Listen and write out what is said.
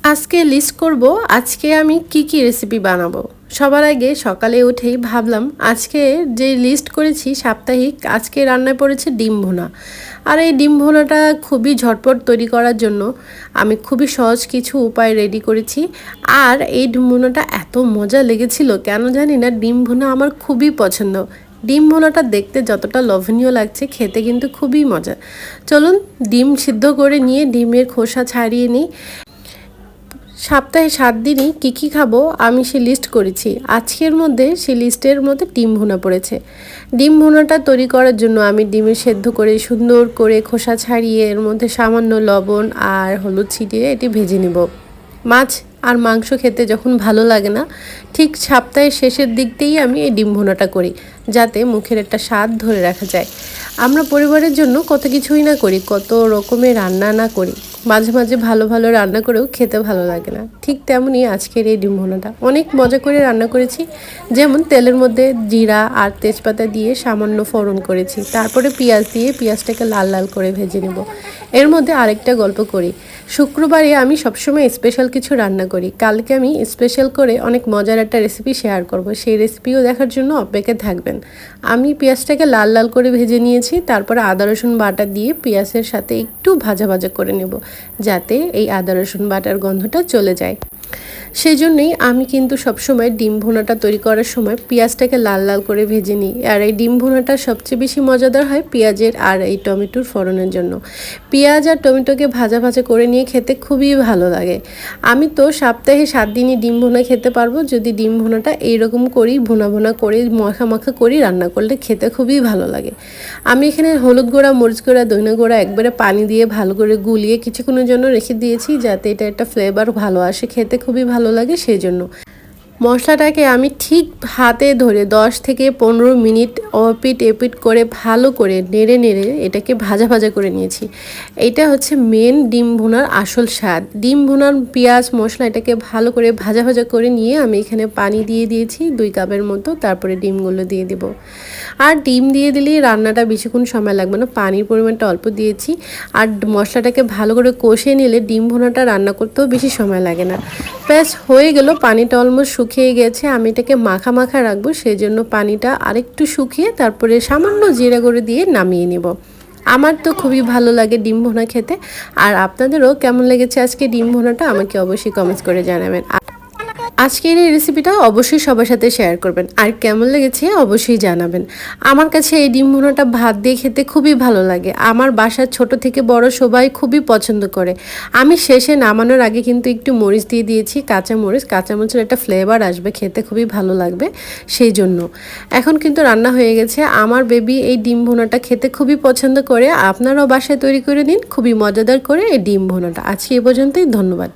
আজকে লিস্ট করব আজকে আমি কি রেসিপি বানাবো। সবার আগে সকালে উঠেই ভাবলাম আজকে যে লিস্ট করেছি সাপ্তাহিক, আজকে রান্নায় পড়েছে ডিম ভুনা। আর এই ডিম ভুনাটা খুবই ঝটপট তৈরি করার জন্য আমি খুবই সহজ কিছু উপায় রেডি করেছি। আর এই ডিম ভুনাটা এত মজা লেগেছিল কেন জানি না, ডিম ভুনা আমার খুবই পছন্দ। ডিম ভুনাটা দেখতে যতটা লোভনীয় লাগছে, খেতে কিন্তু খুবই মজা। চলুন ডিম সিদ্ধ করে নিয়ে ডিমের খোসা ছাড়িয়ে নিই। সপ্তাহে 7 দিনই কী খাবো আমি সে লিস্ট করেছি। আজকের মধ্যে সে লিস্টের মধ্যে ডিম ভুনা পড়েছে। ডিম ভুনাটা তৈরি করার জন্য আমি ডিমের সেদ্ধ করে সুন্দর করে খোসা ছাড়িয়ে এর মধ্যে সামান্য লবণ আর হলুদ ছিটিয়ে এটি ভেজে নেব। মাছ আর মাংস খেতে যখন ভালো লাগে না, ঠিক সপ্তাহের শেষের দিকতেই আমি এই ডিম ভুনাটা করি, যাতে মুখের একটা স্বাদ ধরে রাখা যায়। আমরা পরিবারের জন্য কত কিছুই না করি, কত রকমের রান্না না করি, মাঝে মাঝে ভালো ভালো রান্না করেও খেতে ভালো লাগে না। ঠিক তেমনই আজকের এই ডিম ভুনাটা অনেক মজা করে রান্না করেছি। যেমন তেলের মধ্যে জিরা আর তেজপাতা দিয়ে সামান্য ফোড়ন করেছি, তারপরে পেঁয়াজ দিয়ে পেঁয়াজটাকে লাল লাল করে ভেজে নেব। এর মধ্যে আরেকটা গল্প করি, শুক্রবারে আমি সবসময় স্পেশাল কিছু রান্না করি। কালকে আমি স্পেশাল করে অনেক মজার একটা রেসিপি শেয়ার করব, সেই রেসিপিও দেখার জন্য অপেক্ষায় থাকবেন। আমি পেঁয়াজটাকে লাল লাল করে ভেজে নিয়েছি, তারপরে আদা রসুন বাটা দিয়ে পেঁয়াজের সাথে একটু ভাজা ভাজা করে নেব, যাতে এই আদা রসুন বাটার গন্ধটা চলে যায়। সেই জন্যই আমি কিন্তু সবসময় ডিম ভুনাটা তৈরি করার সময় পেঁয়াজটাকে লাল লাল করে ভেজে নিই। আর এই ডিম ভুনাটা সবচেয়ে বেশি মজাদার হয় পেঁয়াজের আর এই টমেটোর ফোড়নের জন্য। পেঁয়াজ আর টমেটোকে ভাজা ভাজা করে নিয়ে খেতে খুবই ভালো লাগে। আমি তো সপ্তাহে 7 দিনই ডিম ভুনা খেতে পারবো, যদি ডিম ভুনাটা এইরকম করি, ভুনা ভুনা করে মাখা মাখা করি রান্না করলে খেতে খুবই ভালো লাগে। আমি এখানে হলুদ গুঁড়া, মরিচ গুঁড়া, ধনে গুঁড়া একবারে পানি দিয়ে ভালো করে গুলিয়ে কিছুক্ষণের জন্য রেখে দিয়েছি, যাতে এটা একটা ফ্লেভার ভালো আসে, খেতে খুবই ভালো লাগে। সেই জন্য মশলাটাকে আমি ঠিক হাতে ধরে 10 থেকে 15 মিনিট অপিট এপিট করে ভালো করে নেড়ে নেড়ে এটাকে ভাজা ভাজা করে নিয়েছি। এটা হচ্ছে মেন ডিম ভুনার আসল স্বাদ। ডিম ভুনার পেঁয়াজ মশলা এটাকে ভালো করে ভাজা ভাজা করে নিয়ে আমি এখানে পানি দিয়ে দিয়েছি 2 কাপের মতো, তারপরে ডিমগুলো দিয়ে দেব। আর ডিম দিয়ে দিলেই রান্নাটা বেশিক্ষণ সময় লাগবে না, পানির পরিমাণটা অল্প দিয়েছি। আর মশলাটাকে ভালো করে কষিয়ে নিলে ডিম ভুনাটা রান্না করতেও বেশি সময় লাগে না। ব্যাস হয়ে গেল, পানিটা অলমোস্ট শুকিয়ে গেছে। আমি এটাকে মাখা মাখা রাখবো, সেই জন্য পানিটা আরেকটু শুকিয়ে তারপরে সামান্য জিরা গুঁড়ো দিয়ে নামিয়ে নেব। আমার তো খুবই ভালো লাগে ডিম ভুনা খেতে। আর আপনাদেরও কেমন লেগেছে আজকে ডিম ভুনাটা আমাকে অবশ্যই কমেন্টস করে জানাবেন। আজকের এই রেসিপিটা অবশ্যই সবার সাথে শেয়ার করবেন, আর কেমন লেগেছে অবশ্যই জানাবেন। আমার কাছে এই ডিম ভুনাটা ভাত দিয়ে খেতে খুবই ভালো লাগে। আমার বাসার ছোট থেকে বড় সবাই খুবই পছন্দ করে। আমি শেষে নামানোর আগে কিন্তু একটু মরিচ দিয়ে দিয়েছি, কাঁচামরিচের একটা ফ্লেভার আসবে, খেতে খুবই ভালো লাগবে সেই জন্য। এখন কিন্তু রান্না হয়ে গেছে। আমার বেবি এই ডিম ভুনাটা খেতে খুবই পছন্দ করে। আপনারাও বাসায় তৈরি করে নিন, খুবই মজাদার করে এই ডিম ভুনাটা। আজকে এ পর্যন্তই, ধন্যবাদ।